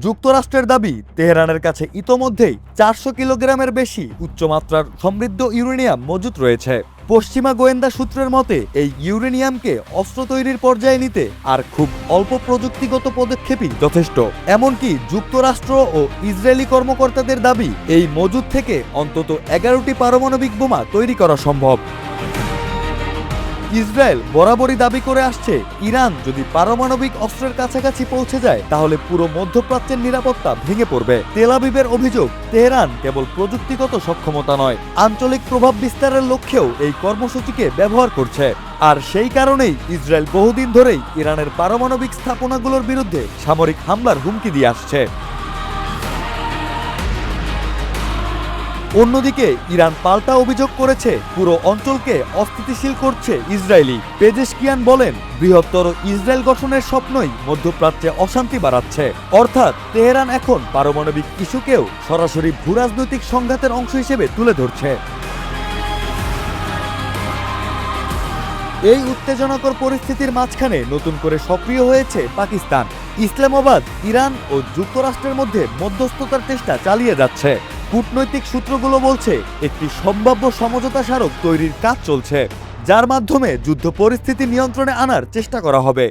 যুক্তরাষ্ট্রের দাবি, তেহরানের কাছে ইতোমধ্যেই 400 কিলোগ্রামের বেশি উচ্চমাত্রার সমৃদ্ধ ইউরেনিয়াম মজুত রয়েছে। পশ্চিমা গোয়েন্দা সূত্রের মতে, এই ইউরেনিয়ামকে অস্ত্র তৈরির পর্যায়ে নিতে আর খুব অল্প প্রযুক্তিগত পদক্ষেপই যথেষ্ট। এমনকি যুক্তরাষ্ট্র ও ইসরায়েলি কর্মকর্তাদের দাবি, এই মজুত থেকে অন্তত 11টি পারমাণবিক বোমা তৈরি করা সম্ভব। ইসরায়েল বরাবরই দাবি করে আসছে, ইরান যদি পারমাণবিক অস্ত্রের কাছাকাছি পৌঁছে যায় তাহলে পুরো মধ্যপ্রাচ্যের নিরাপত্তা ভেঙে পড়বে। তেল আবিবের অভিযোগ, তেহরান কেবল প্রযুক্তিগত সক্ষমতা নয়, আঞ্চলিক প্রভাব বিস্তারের লক্ষ্যেও এই কর্মসূচিকে ব্যবহার করছে। আর সেই কারণেই ইসরায়েল বহুদিন ধরেই ইরানের পারমাণবিক স্থাপনাগুলোর বিরুদ্ধে সামরিক হামলার হুমকি দিয়ে আসছে। অন্যদিকে ইরান পাল্টা অভিযোগ করেছে, পুরো অঞ্চলকে অস্থিতিশীল করছে ইসরায়েলি। পেজেশকিয়ান বলেন, বৃহত্তর ইসরায়েল গঠনের স্বপ্নই মধ্যপ্রাচ্যে অশান্তি বাড়াচ্ছে। অর্থাৎ তেহরান এখন পারমাণবিক ইস্যুকেও সরাসরি ভূরাজনৈতিক সংঘাতের অংশ হিসেবে তুলে ধরছে। এই উত্তেজনাকর পরিস্থিতির মাঝখানে নতুন করে সক্রিয় হয়েছে পাকিস্তান। ইসলামাবাদ ইরান ও যুক্তরাষ্ট্রের মধ্যে মধ্যস্থতার চেষ্টা চালিয়ে যাচ্ছে। কূটনৈতিক সূত্রগুলো বলছে, একটি সম্ভাব্য সমঝোতা স্মারক তৈরির কাজ চলছে, যার মাধ্যমে যুদ্ধ পরিস্থিতি নিয়ন্ত্রণে আনার চেষ্টা করা হবে।